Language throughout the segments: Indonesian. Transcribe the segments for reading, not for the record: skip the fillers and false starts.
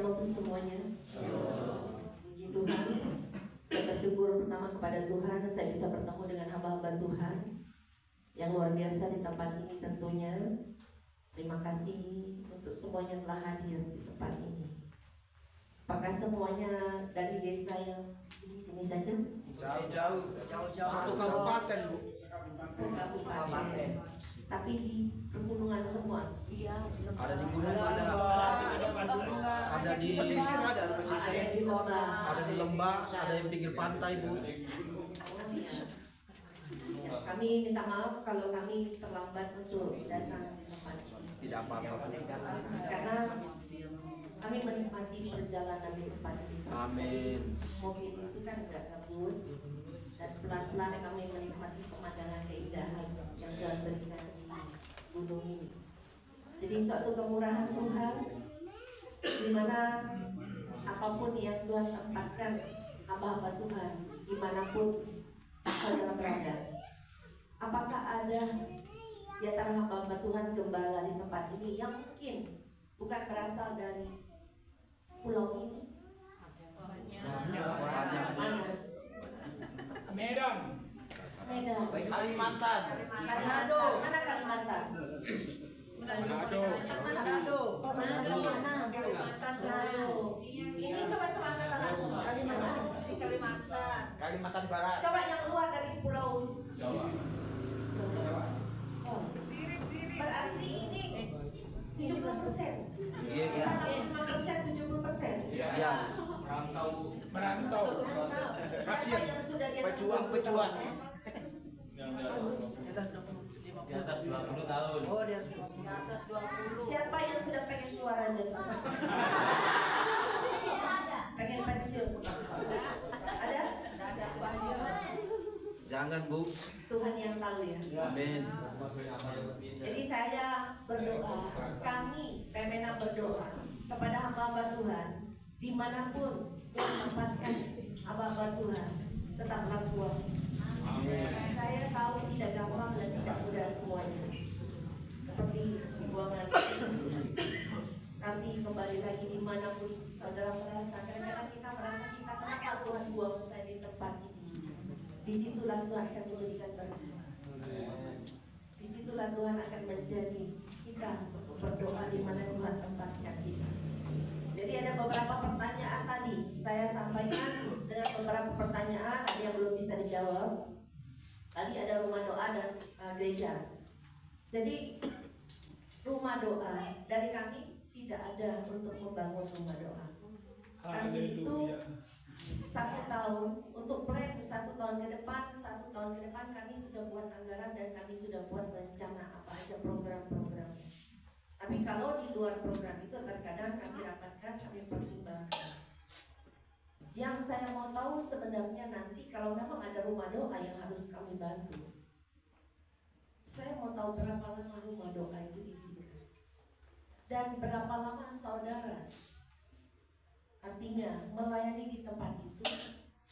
namamu semuanya. Puji Tuhan. Saya bersyukur pertama kepada Tuhan, saya bisa bertemu dengan hamba-hamba Tuhan yang luar biasa di tempat ini tentunya. Terima kasih untuk semuanya telah hadir di tempat ini. Apakah semuanya dari desa yang sini-sini saja? Jauh-jauh. Satu kabupaten, Bu. Sekabupaten. Tapi di pegunungan semua. Iya. Ada di gunung, ada di pesisir, ada pesisir. Ada di lembah. Ada di lembah, ada yang pinggir pantai, Bu. Kami minta maaf kalau kami terlambat untuk datang di tempat ini. Tidak apa-apa. Karena kami menikmati perjalanan di tempat ini. Amin. Mobil itu kan nggak ngebut dan pelan-pelan kami menikmati pemandangan keindahan yang Tuhan berikan di gunung ini. Jadi suatu kemurahan Tuhan, di mana apapun yang Tuhan tempatkan hamba-hamba Tuhan, dimanapun saudara berada. Apakah ada di antara hamba-hamba Tuhan gembala di tempat ini yang mungkin bukan berasal dari pulau ini? Medan. Kalimantan. Manado. Mana Kalimantan? Manado. Manado. Ini coba angkat tangan semua. Kalimantan Barat. Coba yang keluar dari pulau Jawa. Berarti ini 70%. Iya. 5%, 70%. Iya. Merantau. Siapa yang sudah di atas Pejuang. Di atas 20 tahun. Oh, dia Siapa yang sudah pengen keluar aja? Pengen pensiun? Ada? Jangan, Bu. Tuhan yang tahu ya. Amin. Jadi saya berdoa, kami Pemena berdoa kepada hamba-hamba Tuhan, dimanapun yang menempatkan hamba-hamba Tuhan, tetaplah kuat. Saya tahu tidak gampang dan tidak mudah semuanya, seperti dibuangan. Tapi kembali lagi dimanapun saudara merasa, kadang-kadang kita merasa kita kenapa Tuhan buang saya di tempat ini. Disitulah Tuhan akan menjadikan berkat. Disitulah Tuhan akan menjadi kita untuk berdoa di mana Tuhan tempatkan kita. Jadi ada beberapa pertanyaan tadi saya sampaikan dengan beberapa pertanyaan, ada yang belum bisa dijawab. Tadi ada rumah doa dan gereja. Jadi rumah doa dari kami tidak ada untuk membangun rumah doa. Kami itu 1 tahun untuk plan 1 tahun ke depan, 1 tahun ke depan kami sudah buat anggaran dan kami sudah buat rencana apa aja program-programnya. Tapi kalau di luar program itu terkadang kami rapatkan, kami pertimbangkan. Yang saya mau tahu sebenarnya nanti kalau memang ada rumah doa yang harus kami bantu, saya mau tahu berapa lama rumah doa itu didirikan dan berapa lama saudara artinya melayani di tempat itu,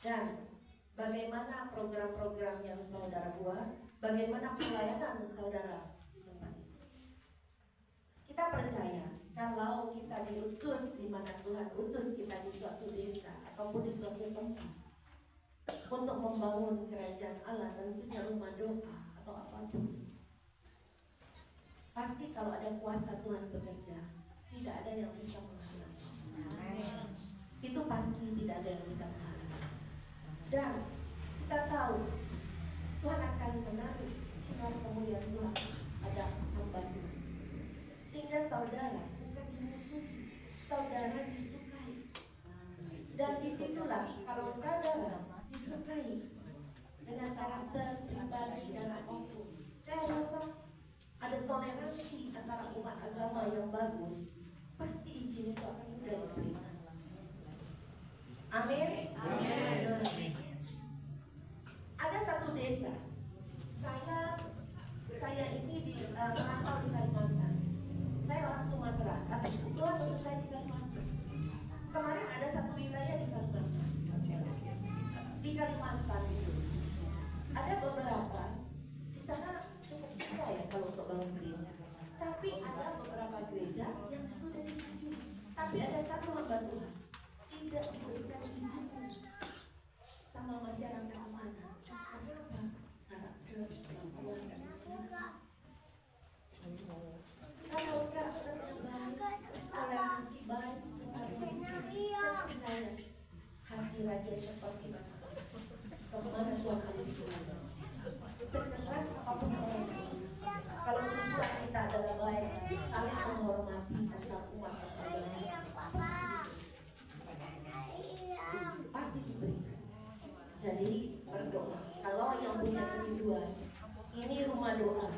dan bagaimana program-program yang saudara buat, bagaimana pelayanan saudara di tempat itu. Kita percaya kalau kita diutus di mana Tuhan utus kita di suatu desa ataupun di suatu tempat untuk membangun kerajaan Allah, tentunya rumah doa atau apapun, pasti kalau ada kuasa Tuhan bekerja, tidak ada yang bisa menghalangi. Itu pasti tidak ada yang bisa menghalangi. Dan kita tahu Tuhan akan menaruh sinar kemuliaan Tuhan pada hamba Tuhan, sehingga saudara bukan dimusuhi, saudara disukai. Dan disitulah kalau saudara disukai dengan karakter pribadi dan apapun, saya rasa ada toleransi antara umat agama yang bagus, pasti izin itu akan mudah diberikan. Amin. Amin. Ada satu desa, saya ini merantau di Kalimantan. Saya orang Sumatera, tapi Tuhan utus saya di Kalimantan. Kemarin ada satu wilayah di Kalimantan. Di Kalimantan itu ada beberapa, di sana cukup susah ya kalau untuk bangun gereja. Tapi ada beberapa gereja yang sudah disetujui. Tapi ada satu hamba Tuhan tidak diberikan izin sama masyarakat di sana. Kenapa? Karakter Tuhan. Kalau karakternya baik, toleransi baik, saya percaya hati raja seperti mana. Kemana Tuhan akan jalan. Sekeras apapun orang, kalau tujuan kita adalah baik, saling menghormati antar umat beragama, pasti diberikan. Jadi berdoa. Kalau yang punya kerinduan, ini rumah doa.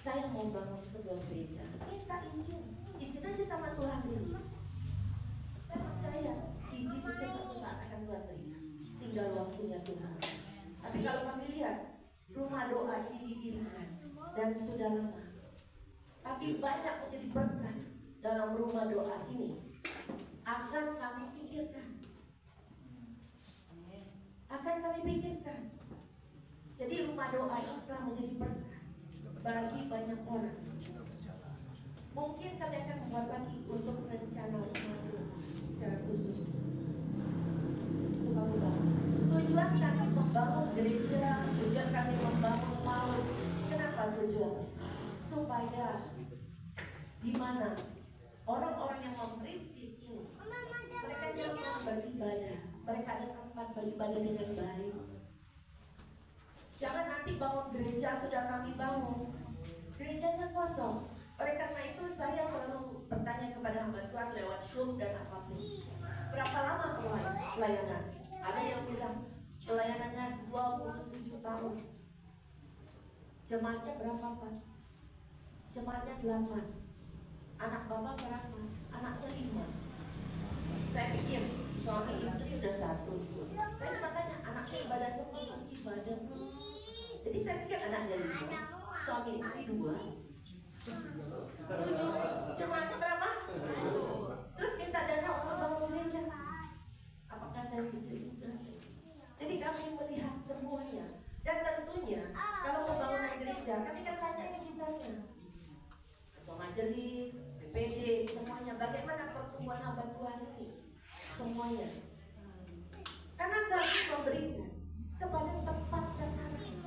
Saya mau bangun sebuah gereja, minta izin aja sama Tuhan dulu. Saya percaya izin itu suatu saat akan Tuhan berikan. Tinggal waktunya Tuhan. Tapi kalau kami lihat rumah doa ini didirikan dan sudah lama, tapi banyak menjadi berkat dalam rumah doa ini. Akan kami pikirkan. Jadi rumah doa ini telah menjadi berkat bagi banyak orang. Mungkin kami akan berbagi untuk rencana secara khusus. Tujuan kami membangun gereja, tujuan kami membangun paut. Kenapa tujuan? Supaya di mana orang-orang yang memperintis ini, mereka nyaman beribadah, mereka ada tempat beribadah dengan baik. Jangan nanti bangun gereja sudah kami bangun, gerejanya kosong. Oleh karena itu saya selalu bertanya kepada hamba Tuhan lewat Zoom dan apapun, berapa lama pelayanan? Ada yang bilang pelayanannya 27 tahun. Jemaatnya berapa Pak? Jemaatnya 8. Anak Bapak berapa? Anaknya 5. Saya pikir suami istri sudah 1. Saya cuma tanya, anaknya ibadah semua, ibadah. Jadi saya pikir anaknya 5, suami istri 2. 7, jemaatnya berapa? 1. Terus minta dana untuk bangun gereja. Apakah saya setuju? Jadi kami melihat semuanya. Dan tentunya kalau pembangunan gereja, kami kan tanya sekitarnya, ketua majelis, PPD, semuanya bagaimana pertumbuhan hamba Tuhan ini, semuanya. Karena kami memberikan kepada tempat sasaran,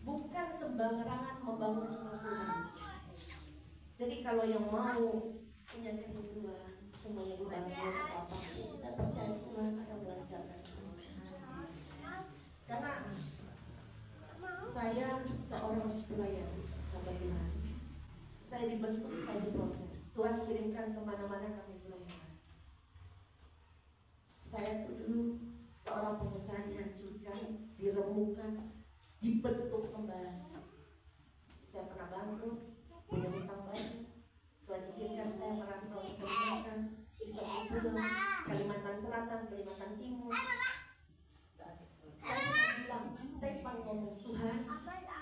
bukan sembarangan membangun rumah Tuhan. Jadi kalau yang mau punya kerinduan, semuanya dibangun apa-apa, saya percaya Tuhan akan melancarkan semua. Karena saya seorang pelayan sampai Tuhan. Saya dibentuk, saya diproses. Tuhan kirimkan kemana-mana kami pelayanan. Saya dulu seorang pengusaha dihancurkan, diremukkan, dibentuk kembali. Saya pernah bangkrut, punya hutang banyak. Tuhan izinkan saya merantau ke Kalimantan, Islam Pulau, Kalimantan Selatan, Kalimantan Timur. Saya bilang, saya cuma ngomong, Tuhan,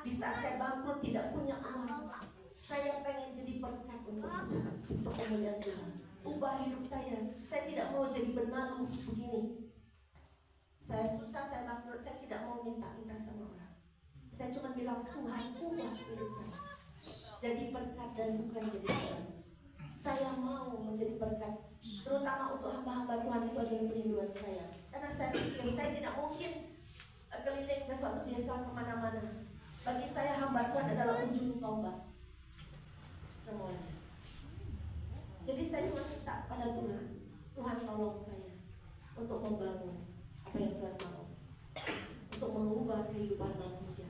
di saat saya bangkrut tidak punya uang, saya pengen jadi berkat untuk Tuhan, untuk kemuliaan Tuhan. Ubah hidup saya tidak mau jadi benalu begini. Saya susah, saya bangkrut, saya tidak mau minta-minta sama orang. Saya cuma bilang, Tuhan, ubah hidup saya jadi berkat dan bukan jadi beban. Saya mau menjadi berkat, terutama untuk hamba-hamba Tuhan. Itu adalah kerinduan saya. Karena saya pikir saya tidak mungkin keliling ke suatu desa kemana-mana. Bagi saya hamba Tuhan adalah ujung tombak semuanya. Jadi saya cuma minta pada Tuhan, Tuhan tolong saya untuk membangun apa yang Tuhan mau, untuk mengubah kehidupan manusia.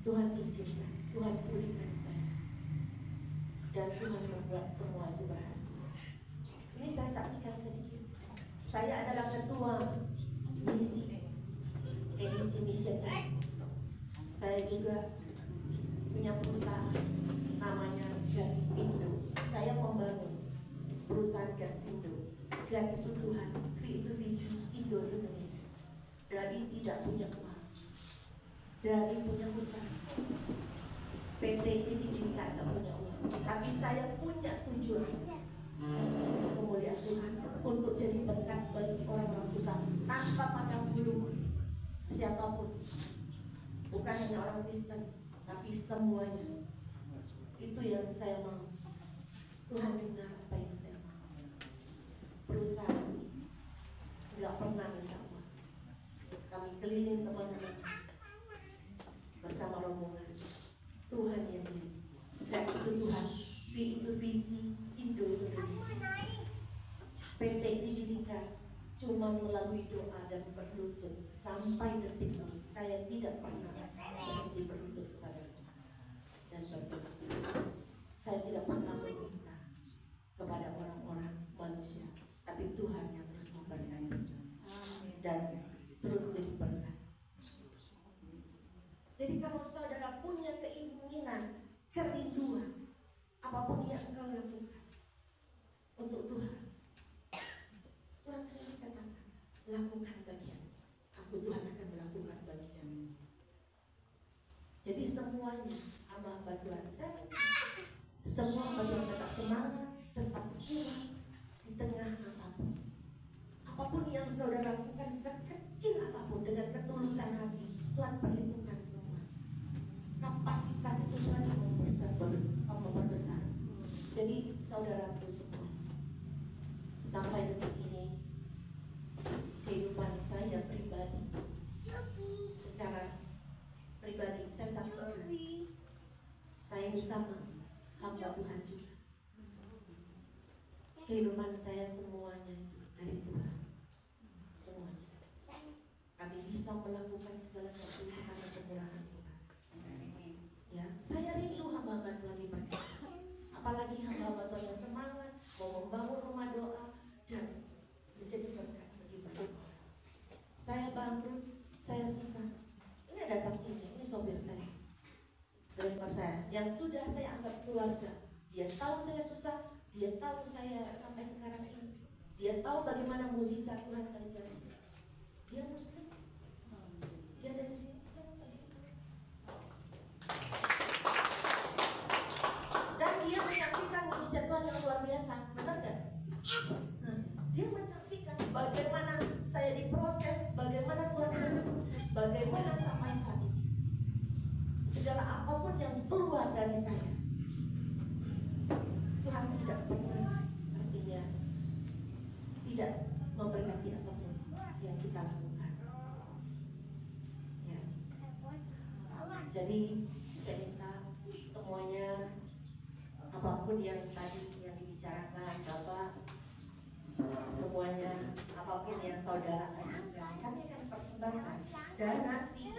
Tuhan izinkan, Tuhan pulihkan saya, dan Tuhan membuat semua itu berhasil. Ini saya saksikan sedikit. Saya adalah ketua misi, edisi missionary. Saya juga punya perusahaan namanya Gavindo. Saya membangun perusahaan Gavindo. Dan itu Tuhan, itu visi Indo Indonesia. Dari tidak punya uang, dari punya hutang, PT ini diminta tak punya uang, tapi saya punya tujuan kemuliaan Tuhan, untuk jadi berkat bagi orang-orang susah tanpa pandang bulu siapapun, bukan hanya orang Kristen tapi semuanya. Itu yang saya mau. Tuhan dengar apa yang saya mau. Perusahaan ini nggak pernah minta uang. Kami keliling teman-teman bersama rombongan. Tuhan yang beri. Dan itu Tuhan, itu visi Indonesia. PT didirikan cuma melalui doa dan berlutut. Sampai detik ini saya tidak pernah berhenti berlutut kepada Tuhan dan berdoa. Saya tidak pernah meminta kepada orang-orang manusia, tapi Tuhan yang terus memberkati dan terus jadi berkat. Jadi kalau saudara punya keinginan, kerinduan, apapun yang engkau lakukan untuk Tuhan, Tuhan sendiri katakan, lakukan bagian. Aku Tuhan akan melakukan bagian. Jadi semuanya hamba Tuhan, semua hamba Tuhan tetap semangat, tetap kuat di tengah apapun. Apapun yang saudara lakukan, sekecil apapun, dengan ketulusan hati, Tuhan perhitungkan semua. Kapasitas itu Tuhan yang memperbesar. Jadi saudaraku semua, sampai detik ini kehidupan saya pribadi, secara pribadi saya saksikan saya bersama hamba Tuhan juga. Kehidupan saya semuanya dari Tuhan, semuanya. Kami bisa melakukan segala sesuatu karena kemurahan Tuhan. Ya, saya rindu hamba-hamba Tuhan diberkati. Apalagi hamba-hamba Tuhan yang semangat mau membangun rumah doa dan menjadi berkat bagi banyak orang. Saya bangkrut, saya susah. Ini ada saksinya, ini sopir saya, driver saya, yang sudah saya anggap keluarga. Dia tahu saya susah, dia tahu saya sampai sekarang ini. Dia tahu bagaimana mukjizat Tuhan terjadi. Dia Muslim, dia dari sini. Dan dia menyaksikan mukjizat Tuhan yang luar biasa, benar gak? Nah, dia menyaksikan bagaimana saya diproses, bagaimana Tuhan menuntut, bagaimana sampai saat ini. Segala apapun yang keluar dari saya, Tuhan tidak pernah, artinya tidak memberkati apapun yang kita lakukan. Ya. Jadi saya minta semuanya, apapun yang tadi yang dibicarakan Bapak, semuanya, apapun yang saudara ajukan, kami akan pertimbangkan. Dan nanti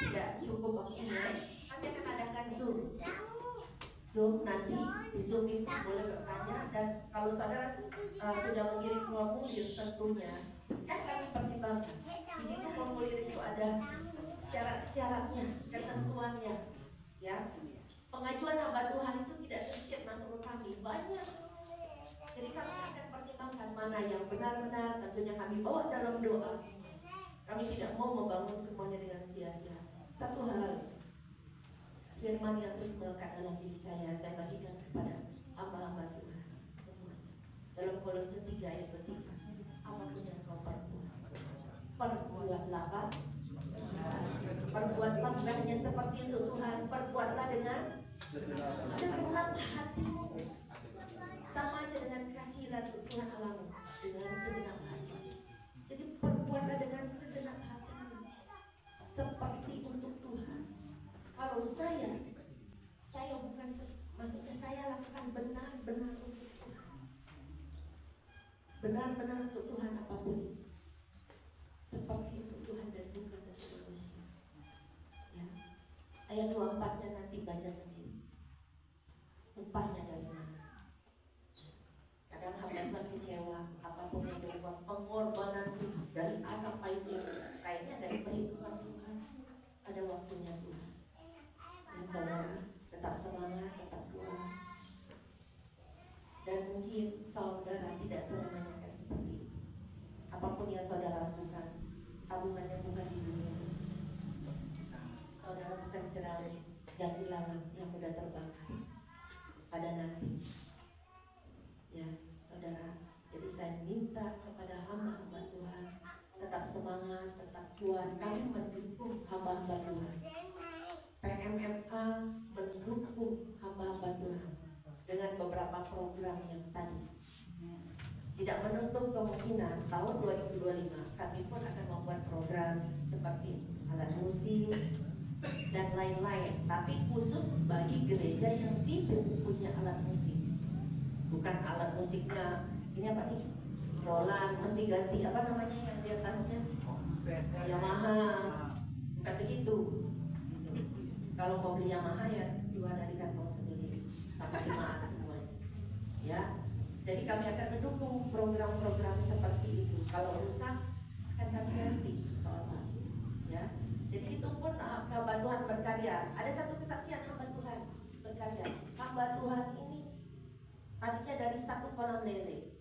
tidak cukup waktunya, kami akan adakan Zoom nanti di Zoom itu boleh bertanya. Dan kalau saudara sudah mengirim formulir, tentunya kan kami pertimbangkan. Di situ formulir itu ada syarat-syaratnya, ketentuannya, ya. Pengajuan hamba Tuhan itu tidak sedikit masuk ke kami, banyak. Jadi kami akan pertimbangkan mana yang benar-benar, tentunya kami bawa dalam doa semua. Kami tidak mau membangun semuanya dengan sia-sia. Satu hal, firman yang terus melekat dalam diri saya bagikan kepada hamba-hamba Tuhan semuanya. Dalam Kolose 3 ayat 3, apapun yang kau perbuatlah apa? Perbuatlah bukannya seperti untuk Tuhan, perbuatlah dengan segenap hatimu. Sama aja dengan kasihan untuk Tuhan Allahmu, dengan segenap hati. Jadi perbuatlah dengan segenap hatimu, seperti untuk Tuhan. Kalau saya bukan maksudnya saya lakukan benar-benar untuk Tuhan, benar-benar untuk Tuhan apapun itu, seperti untuk Tuhan dan bukan untuk manusia. Ya. Ayat 24-nya nanti baca sendiri. Upahnya dari mana? Kadang hamba Tuhan kecewa, apapun yang dilakukan, pengorbanan dari A sampai Z, kayaknya dari perhitungan Tuhan. Ada waktunya Tuhan. Dan saudara tetap semangat, tetap kuat. Dan mungkin saudara tidak selamanya seperti itu. Apapun yang saudara lakukan, tabungannya bukan di dunia. Saudara bukan jerami dan ilalang yang mudah terbakar pada nanti. Ya, saudara. Jadi saya minta kepada hamba-hamba Tuhan tetap semangat, tetap kuat. Kami mendukung hamba-hamba Tuhan. PMMA mendukung hamba-hamba Tuhan dengan beberapa program yang tadi. Tidak menutup kemungkinan tahun 2025 kami pun akan membuat program seperti alat musik dan lain-lain, tapi khusus bagi gereja yang tidak punya alat musik. Bukan alat musiknya ini apa nih? Roland mesti ganti apa namanya yang di atasnya? Yamaha. Bukan begitu. Kalau mau beli Yamaha ya jual dari kantong sendiri, tanpa jemaat semuanya. Ya. Jadi kami akan mendukung program-program seperti itu. Kalau rusak akan kami ganti. Ya. Jadi itu pun hamba Tuhan berkarya. Ada satu kesaksian hamba Tuhan berkarya. Hamba Tuhan ini tadinya dari satu kolam lele,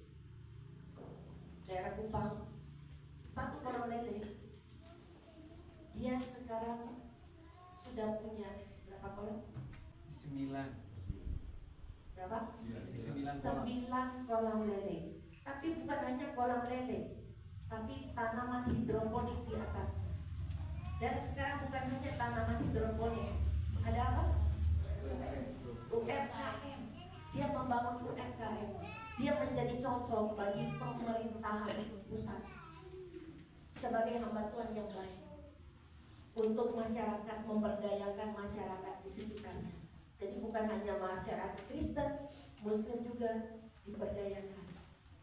daerah Kupang, satu kolam lele. Dia sekarang sudah punya berapa kolam? 9. Berapa? 9 kolam lele. Tapi bukan hanya kolam lele, tapi tanaman hidroponik di atas. Dan sekarang bukan hanya tanaman hidroponik, ada apa? UMKM. Dia membangun UMKM. Dia menjadi contoh bagi pemerintahan pusat sebagai hamba Tuhan yang baik untuk masyarakat, memberdayakan masyarakat di sekitarnya. Jadi bukan hanya masyarakat Kristen, Muslim juga diberdayakan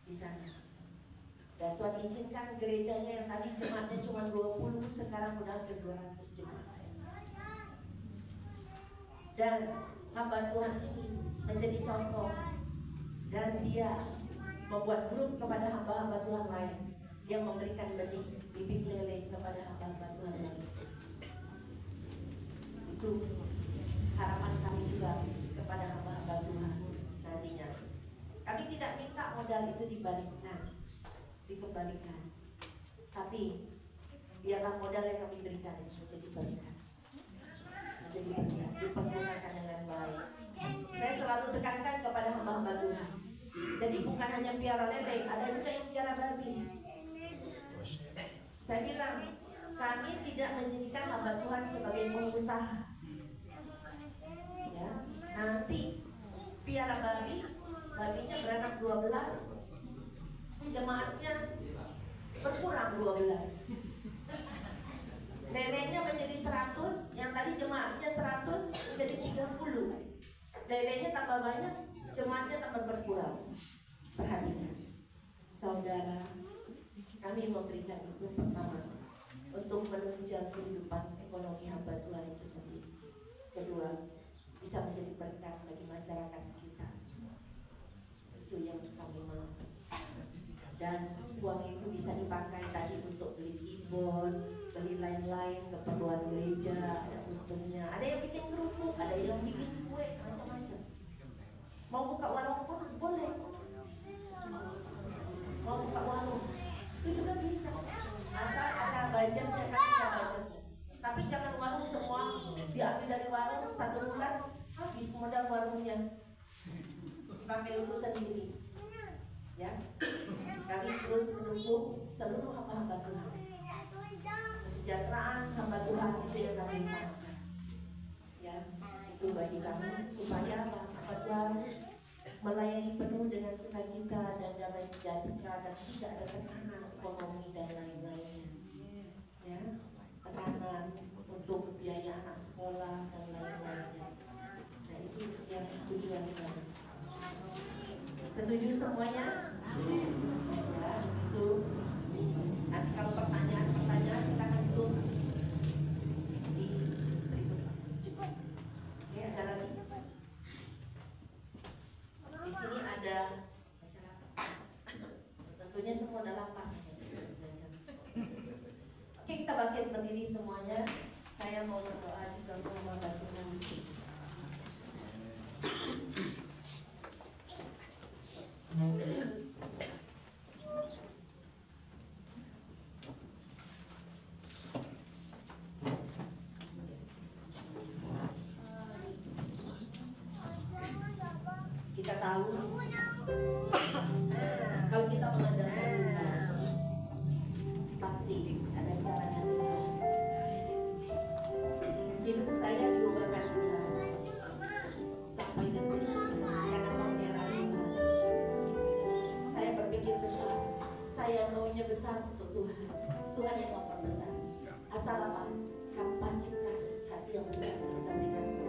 di sana. Dan Tuhan izinkan gerejanya yang tadi jemaatnya cuma 20, sekarang udah hampir 200 jemaat. Dan hamba Tuhan ini menjadi contoh, dan dia membuat grup kepada hamba-hamba Tuhan lain. Dia memberikan benih bibit lele kepada hamba-hamba Tuhan lain. Itu harapan kami juga kepada hamba-hamba Tuhan nantinya. Kami tidak minta modal itu dikembalikan, tapi biarlah modal yang kami berikan menjadi berkat, dipergunakan dengan baik. Saya selalu tekankan kepada hamba-hamba Tuhan. Jadi bukan hanya piara lele, ada juga yang piara babi. Saya bilang, kami tidak menjadikan hamba Tuhan sebagai pengusaha. Ya, nanti piara babinya beranak 12, jemaatnya berkurang 12. Lelenya menjadi 100, yang tadi jemaatnya 100 menjadi 30. Lelenya tambah banyak, jemaatnya tambah berkurang. Perhatikan, saudara, kami memberikan itu pertama untuk menunjang kehidupan ekonomi hamba Tuhan itu sendiri. Kedua, bisa menjadi berkat bagi masyarakat sekitar. Itu yang kami mau. Dan uang itu bisa dipakai tadi untuk beli keyboard, beli lain-lain keperluan gereja, ada untungnya. Ada yang bikin kerupuk, ada yang bikin kue, macam-macam. Mau buka warung pun boleh. Mau buka warung itu juga bisa. Asal ada budgetnya, kan ada budgetnya. Tapi jangan warung semua diambil dari warung 1 bulan habis modal warungnya, dipakai untuk sendiri. Ya, kami terus mendukung seluruh hamba-hamba Tuhan. Kesejahteraan hamba Tuhan itu yang kami utamakan. Ya, itu bagi kami supaya hamba Tuhan melayani penuh dengan sukacita dan damai sejahtera dan tidak ada tekanan ekonomi dan lain-lainnya. Ya, tekanan untuk biaya anak sekolah dan lain-lainnya. Nah, itu yang tujuan kami. Setuju semuanya? Ya, itu. Nanti kalau pertanyaan kita akan zoom di berikut. Oke, ada lagi? Di sini ada acara apa? Tentunya semua ada lapar. Oke, kita bangkit berdiri semuanya. Saya mau berdoa juga untuk membantu nanti. Kita tahu kalau kita mengandalkan Tuhan, pasti ada caranya Tuhan. Hidup saya diubahkan Tuhan sampai detik karena maunya besar untuk Tuhan. Tuhan yang memperbesar. Asal apa? Kapasitas hati yang besar yang kita berikan